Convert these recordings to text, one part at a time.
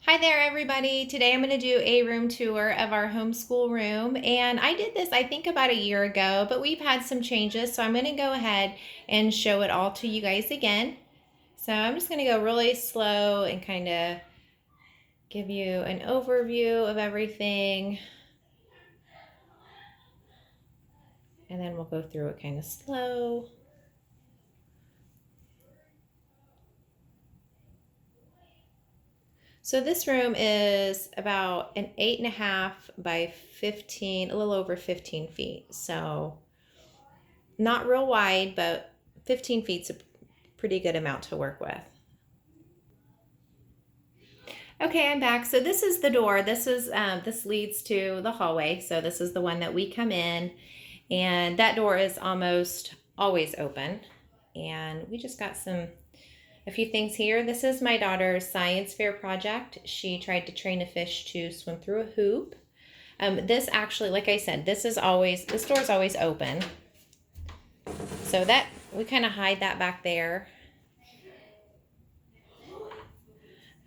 Hi there, everybody. Today I'm going to do a room tour of our homeschool room. And I did this, I think, about a year ago, but we've had some changes. So I'm going to go ahead and show it all to you guys again. So I'm just going to go really slow and kind of give you an overview of everything. And then we'll go through it kind of slow. So this room is about an 8.5 by 15, a little over 15 feet. So not real wide, but 15 feet's a pretty good amount to work with. Okay, I'm back. So this is the door. This leads to the hallway. So this is the one that we come in, and that door is almost always open. And we just got a few things here. This is my daughter's science fair project. She tried to train a fish to swim through a hoop. This actually, like I said, this door is always open. So that we kind of hide that back there.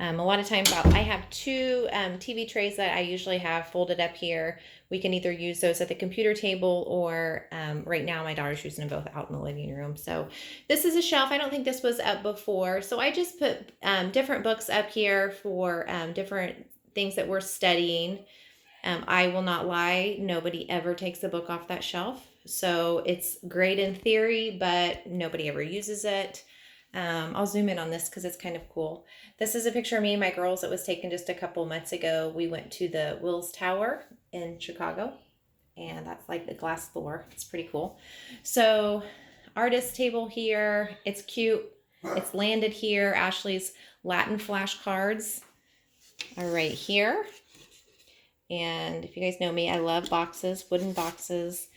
A lot of times I have two TV trays that I usually have folded up here. We can either use those at the computer table or right now my daughter's using them both out in the living room. So this is a shelf. I don't think this was up before. So I just put different books up here for different things that we're studying. I will not lie, nobody ever takes a book off that shelf. So it's great in theory, but nobody ever uses it. I'll zoom in on this because it's kind of cool. This is a picture of me and my girls that was taken just a couple months ago. We went to the Wills Tower in Chicago, and that's like the glass floor. It's pretty cool. So artist table here. It's cute. It's landed here. Ashley's Latin flashcards are right here. And if you guys know me, I love boxes, wooden boxes.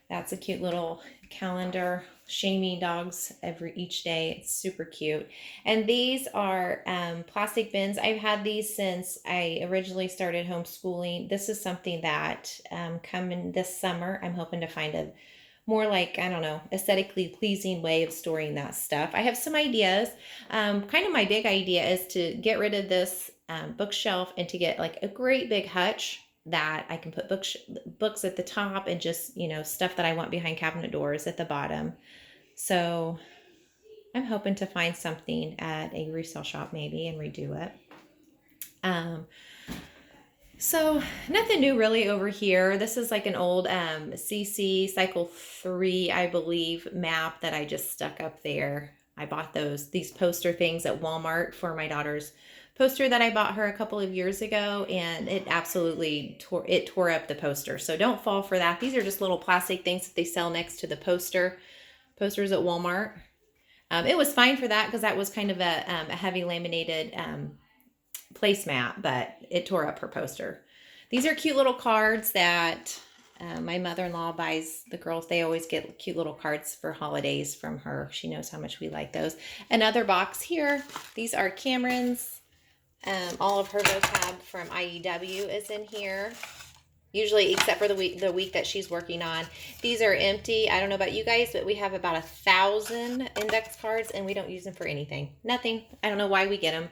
That's a cute little calendar. Shamey dogs each day. It's super cute. And these are plastic bins. I've had these since I originally started homeschooling. This is something that coming this summer, I'm hoping to find a more like, I don't know, aesthetically pleasing way of storing that stuff. I have some ideas. Kind of my big idea is to get rid of this bookshelf and to get like a great big hutch that I can put books at the top and just, stuff that I want behind cabinet doors at the bottom. So I'm hoping to find something at a resale shop maybe and redo it. So nothing new really over here. This is like an old CC Cycle 3, I believe, map that I just stuck up there. I bought these poster things at Walmart for my daughter's poster that I bought her a couple of years ago, and it absolutely tore up the poster. So don't fall for that. These are just little plastic things that they sell next to the posters at Walmart. It was fine for that because that was kind of a heavy laminated placemat, but it tore up her poster. These are cute little cards that my mother-in-law buys the girls. They always get cute little cards for holidays from her. She knows how much we like those. Another box here. These are Cameron's. All of her vocab from IEW is in here. Usually, except for the week that she's working on. These are empty. I don't know about you guys, but we have about 1,000 index cards, and we don't use them for anything. Nothing. I don't know why we get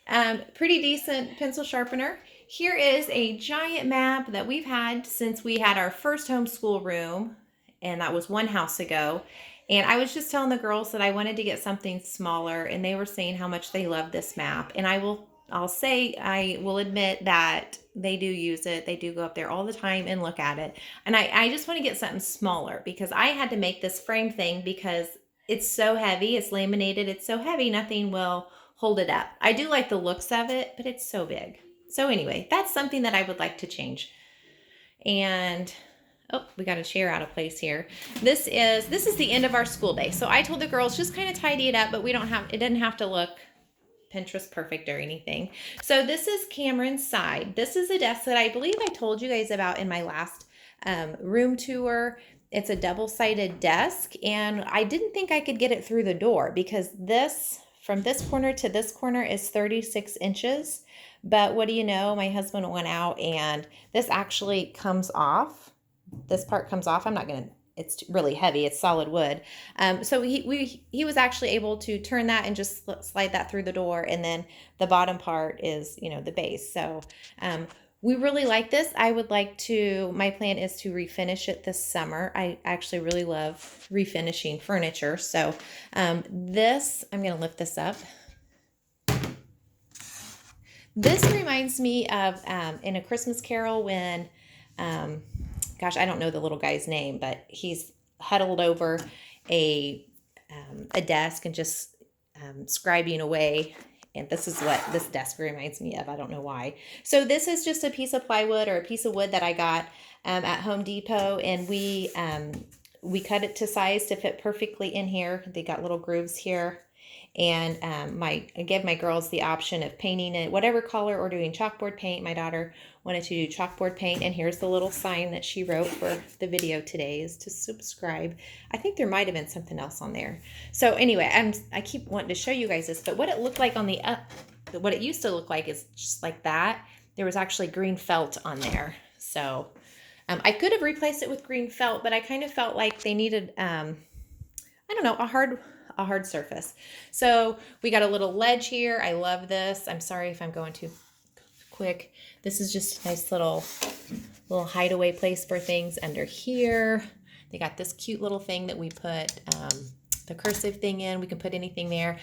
them. Pretty decent pencil sharpener. Here is a giant map that we've had since we had our first homeschool room, and that was one house ago. And I was just telling the girls that I wanted to get something smaller, and they were saying how much they love this map. And I will admit that they do use it. They do go up there all the time and look at it. And I just want to get something smaller because I had to make this frame thing because it's so heavy. It's laminated. It's so heavy, nothing will hold it up. I do like the looks of it, but it's so big. So anyway, that's something that I would like to change. And oh, we got a chair out of place here. This is the end of our school day. So I told the girls just kind of tidy it up, but it doesn't have to look Pinterest perfect or anything. So this is Cameron's side. This is a desk that I believe I told you guys about in my last room tour. It's a double-sided desk, and I didn't think I could get it through the door because from this corner to this corner is 36 inches. But what do you know? My husband went out and this actually comes off. This part comes off. I'm not going to it's really heavy. It's solid wood. So he was actually able to turn that and just slide that through the door. And then the bottom part is, the base. So we really like this. I would like to, my plan is to refinish it this summer. I actually really love refinishing furniture. So I'm going to lift this up. This reminds me of in A Christmas Carol when, gosh, I don't know the little guy's name, but he's huddled over a desk and just scribing away. And this is what this desk reminds me of. I don't know why. So this is just a piece of plywood or a piece of wood that I got at Home Depot, and we cut it to size to fit perfectly in here. They got little grooves here. And I gave my girls the option of painting it whatever color or doing chalkboard paint. My daughter wanted to do chalkboard paint, and here's the little sign that she wrote for the video today is to subscribe. I think there might have been something else on there. So anyway, I keep wanting to show you guys this, but what it looked like on what it used to look like is just like that. There was actually green felt on there. So I could have replaced it with green felt, but I kind of felt like they needed, I don't know, a hard surface. So we got a little ledge here. I love this. I'm sorry if I'm going too quick. This is just a nice little hideaway place for things under here. They got this cute little thing that we put the cursive thing in. We can put anything there.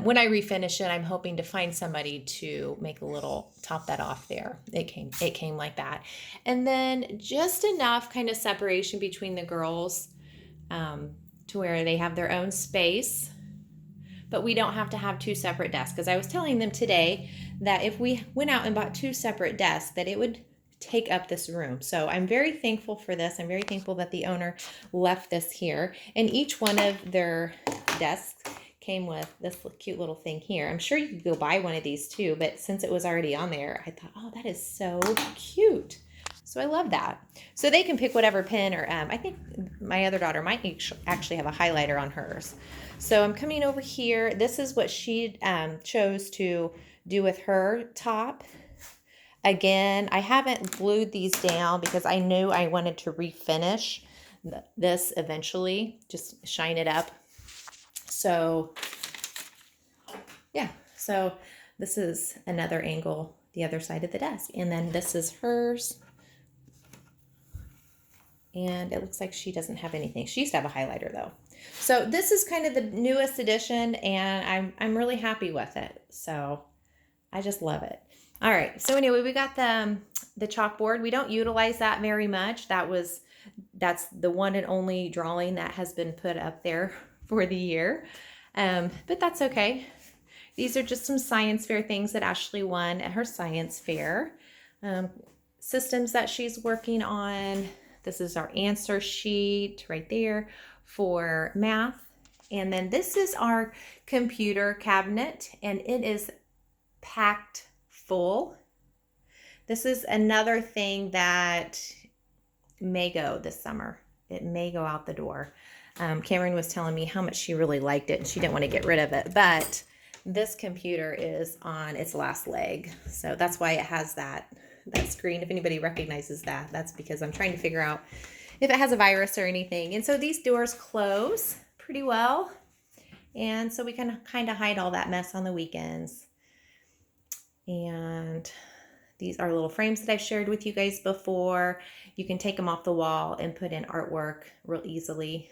When I refinish it, I'm hoping to find somebody to make a little, top that off there. It came like that. And then just enough kind of separation between the girls to where they have their own space, but we don't have to have two separate desks. Because I was telling them today that if we went out and bought two separate desks, that it would take up this room. So I'm very thankful for this. I'm very thankful that the owner left this here. And each one of their desks came with this cute little thing here. I'm sure you could go buy one of these too, but since it was already on there, I thought, oh, that is so cute. So I love that. So they can pick whatever pen, or I think my other daughter might actually have a highlighter on hers. So I'm coming over here. This is what she chose to do with her top. Again, I haven't glued these down because I knew I wanted to refinish this eventually, just shine it up. So yeah, so this is another angle, the other side of the desk. And then this is hers. And it looks like she doesn't have anything. She used to have a highlighter though. So this is kind of the newest edition, and I'm really happy with it. So I just love it. All right. So anyway, we got the chalkboard. We don't utilize that very much. That's the one and only drawing that has been put up there for the year. But that's okay. These are just some science fair things that Ashley won at her science fair. Systems that she's working on. This is our answer sheet right there for math. And then this is our computer cabinet, and it is packed full. This is another thing that may go this summer. It may go out the door. Cameron was telling me how much she really liked it and she didn't want to get rid of it, but this computer is on its last leg. So that's why it has that screen. If anybody recognizes that, that's because I'm trying to figure out if it has a virus or anything. And so these doors close pretty well. And so we can kind of hide all that mess on the weekends. And these are little frames that I've shared with you guys before. You can take them off the wall and put in artwork real easily.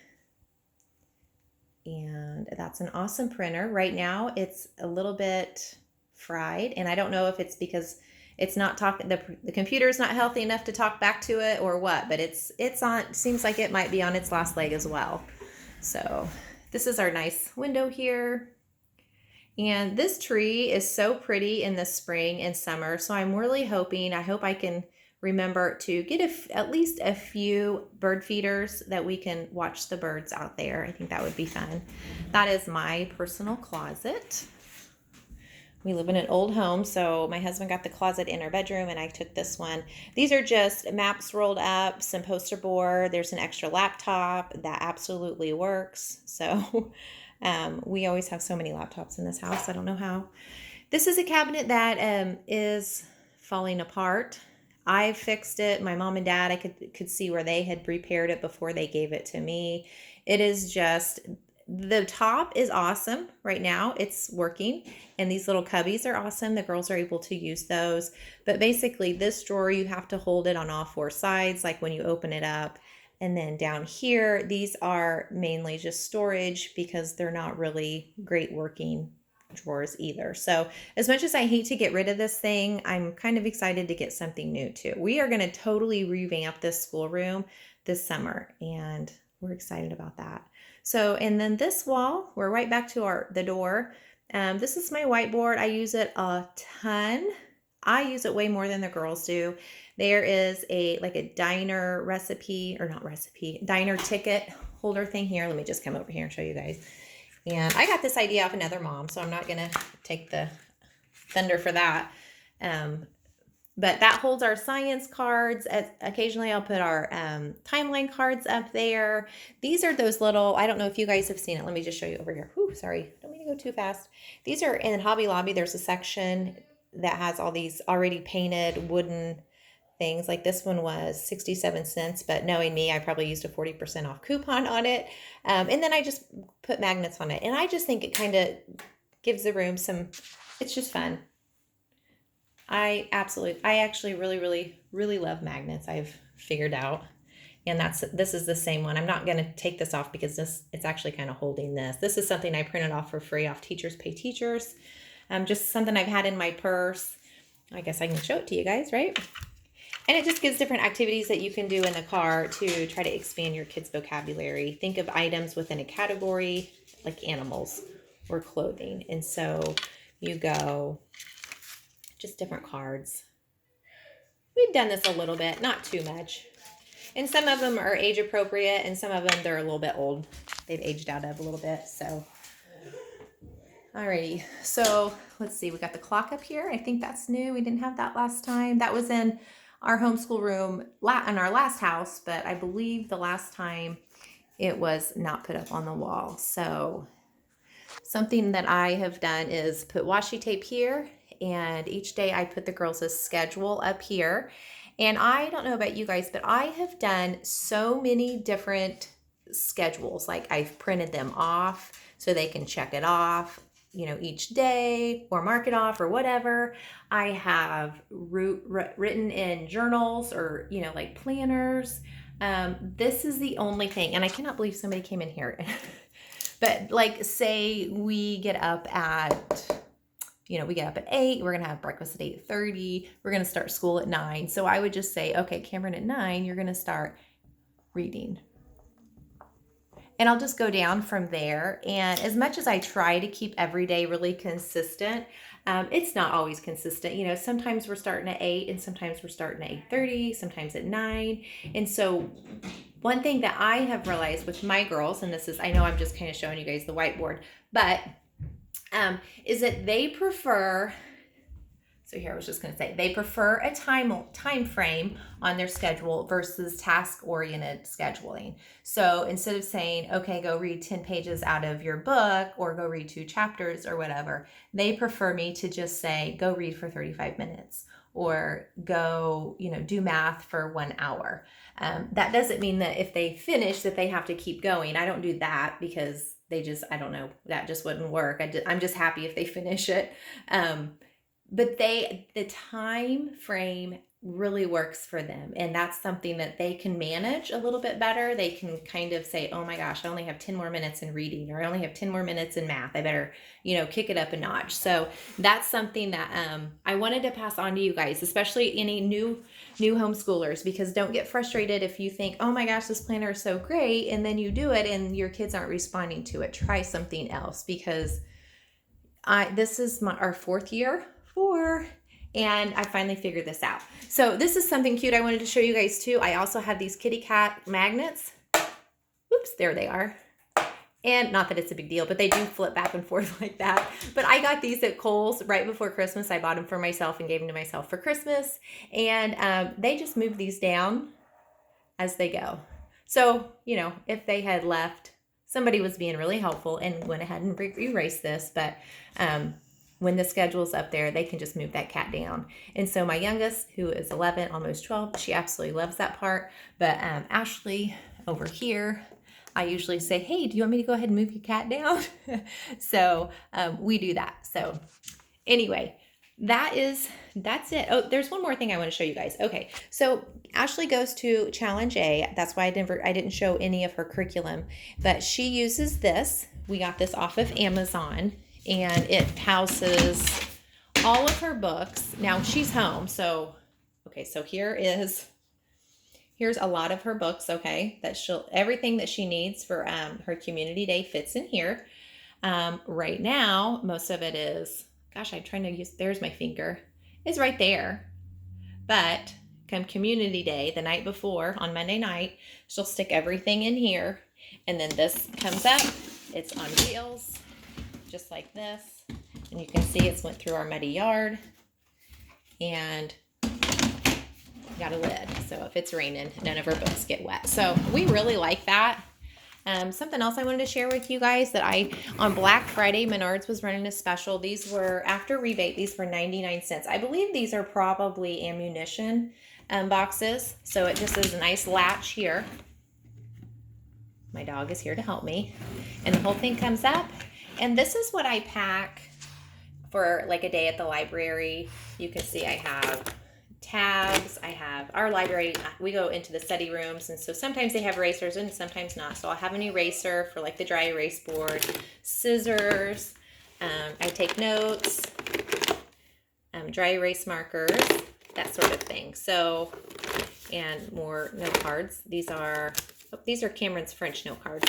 And that's an awesome printer. Right now it's a little bit fried, and I don't know if it's because it's not talking, the computer is not healthy enough to talk back to it or what, but it's on, seems like it might be on its last leg as well. So this is our nice window here. And this tree is so pretty in the spring and summer. So I'm really hoping, I hope I can remember to get at least a few bird feeders that we can watch the birds out there. I think that would be fun. That is my personal closet. We live in an old home, so my husband got the closet in our bedroom and I took this one. These are just maps rolled up, some poster board. There's an extra laptop that absolutely works. So we always have so many laptops in this house. I don't know how. This is a cabinet that is falling apart. I fixed it. My mom and dad, I could see where they had repaired it before they gave it to me. It is just, the top is awesome right now. It's working. And these little cubbies are awesome. The girls are able to use those. But basically this drawer, you have to hold it on all four sides, like when you open it up. And then down here, these are mainly just storage because they're not really great working drawers either. So as much as I hate to get rid of this thing, I'm kind of excited to get something new too. We are going to totally revamp this schoolroom this summer, and we're excited about that. So, and then this wall, we're right back to the door. This is my whiteboard. I use it a ton. I use it way more than the girls do. There is like a diner recipe, or not recipe, diner ticket holder thing here. Let me just come over here and show you guys. And I got this idea off another mom, so I'm not going to take the thunder for that. But that holds our science cards. Occasionally I'll put our timeline cards up there. These are those little, I don't know if you guys have seen it. Let me just show you over here. Whew, sorry, don't mean to go too fast. These are in Hobby Lobby. There's a section that has all these already painted wooden things. Like this one was 67 cents, but knowing me, I probably used a 40% off coupon on it. And then I just put magnets on it. And I just think it kind of gives the room some, it's just fun. I actually really love magnets, I've figured out. And this is the same one. I'm not going to take this off because it's actually kind of holding this. This is something I printed off for free off Teachers Pay Teachers. Just something I've had in my purse. I guess I can show it to you guys, right? And it just gives different activities that you can do in the car to try to expand your kids' vocabulary. Think of items within a category, like animals or clothing. And so you go, just different cards. We've done this a little bit, not too much. And some of them are age appropriate, and some of them they're a little bit old. They've aged out of a little bit, so. Alrighty, so let's see, we got the clock up here. I think that's new. We didn't have that last time. That was in our homeschool room in our last house, but I believe the last time it was not put up on the wall. So something that I have done is put washi tape here, and each day I put the girls' schedule up here. And I don't know about you guys, but I have done so many different schedules. Like I've printed them off so they can check it off, each day, or mark it off or whatever. I have written in journals or, like planners. This is the only thing, and I cannot believe somebody came in here. But like, say we get up at, we get up at 8, we're going to have breakfast at 8:30. We're going to start school at 9. So I would just say, okay, Cameron, at 9, you're going to start reading. And I'll just go down from there. And as much as I try to keep every day really consistent, it's not always consistent. Sometimes we're starting at 8 and sometimes we're starting at 8:30, sometimes at 9. And so one thing that I have realized with my girls, and this is, I know I'm just kind of showing you guys the whiteboard, but is that they prefer, so here I was just going to say, they prefer a time frame on their schedule versus task-oriented scheduling. So instead of saying, okay, go read 10 pages out of your book or go read 2 chapters or whatever, they prefer me to just say, go read for 35 minutes or go, do math for 1 hour. That doesn't mean that if they finish that they have to keep going. I don't do that because I don't know, that just wouldn't work. I'm just happy if they finish it. But the time frame really works for them. And that's something that they can manage a little bit better. They can kind of say, oh my gosh, I only have 10 more minutes in reading, or I only have 10 more minutes in math. I better, kick it up a notch. So that's something that I wanted to pass on to you guys, especially any new homeschoolers, because don't get frustrated if you think, oh my gosh, this planner is so great, and then you do it and your kids aren't responding to it. Try something else, because this is our 4th year. And I finally figured this out. So this is something cute I wanted to show you guys too. I also have these kitty cat magnets. Oops, there they are. And not that it's a big deal, but they do flip back and forth like that. But I got these at Kohl's right before Christmas. I bought them for myself and gave them to myself for Christmas. And they just move these down as they go. So, if they had left, somebody was being really helpful and went ahead and erased this. But when the schedule's up there, they can just move that cat down. And so my youngest, who is 11, almost 12, she absolutely loves that part. But Ashley over here, I usually say, hey, do you want me to go ahead and move your cat down? So we do that. So anyway, that's it. Oh, there's one more thing I want to show you guys. Okay, so Ashley goes to Challenge A. That's why I didn't show any of her curriculum, but she uses this. We got this off of Amazon, and it houses all of her books. Now she's home, so okay, so here's a lot of her books, okay, that everything that she needs for her community day fits in here. Right now, most of it is, gosh, I'm trying to use, there's my finger, is right there. But come community day, the night before, on Monday night, she'll stick everything in here. And then this comes up, it's on wheels, just like this. And you can see it's went through our muddy yard. And got a lid, so if it's raining, none of her books get wet. So we really like that. Something else I wanted to share with you guys, that on Black Friday, Menards was running a special. These were, after rebate, these were 99 cents. I believe these are probably ammunition boxes. So it just is a nice latch here. My dog is here to help me. And the whole thing comes up. And this is what I pack for like a day at the library. You can see I have tabs. I have our library, we go into the study rooms, and so sometimes they have erasers and sometimes not. So I'll have an eraser for like the dry erase board, scissors, I take notes, dry erase markers, that sort of thing. So, and more note cards. These are Cameron's French note cards.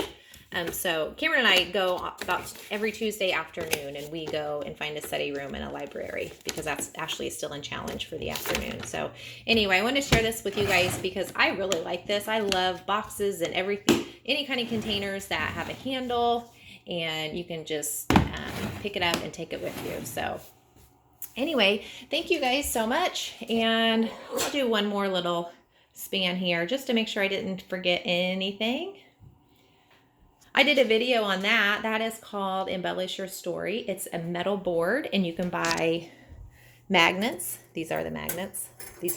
So Cameron and I go about every Tuesday afternoon, and we go and find a study room and a library, because Ashley is still in challenge for the afternoon. So anyway, I want to share this with you guys because I really like this. I love boxes and everything, any kind of containers that have a handle, and you can just pick it up and take it with you. So anyway, thank you guys so much. And I'll do one more little span here just to make sure I didn't forget anything. I did a video on that. That is called Embellish Your Story. It's a metal board, and you can buy magnets. These are the magnets. This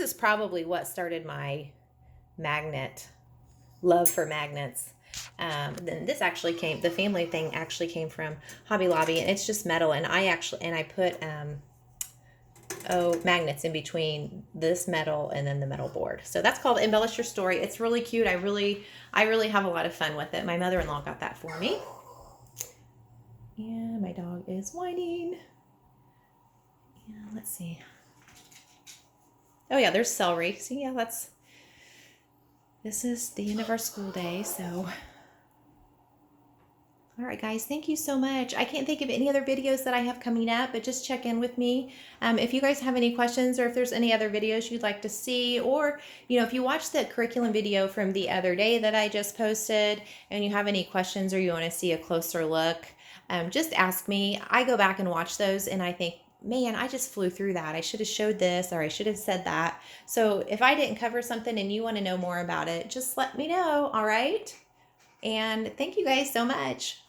is probably what started my magnet love for magnets. Then this actually the family thing actually came from Hobby Lobby, and it's just metal. And I put magnets in between this metal and then the metal board. So that's called Embellish Your Story. It's really cute. I really have a lot of fun with it. My mother-in-law got that for me. And my dog is whining. Yeah, let's see. Oh yeah, there's celery. See, yeah, this is the end of our school day, so. All right, guys, thank you so much. I can't think of any other videos that I have coming up, but just check in with me. If you guys have any questions, or if there's any other videos you'd like to see, or, if you watched the curriculum video from the other day that I just posted and you have any questions, or you want to see a closer look, just ask me. I go back and watch those, and I think, man, I just flew through that. I should have showed this, or I should have said that. So if I didn't cover something and you want to know more about it, just let me know, all right? And thank you guys so much.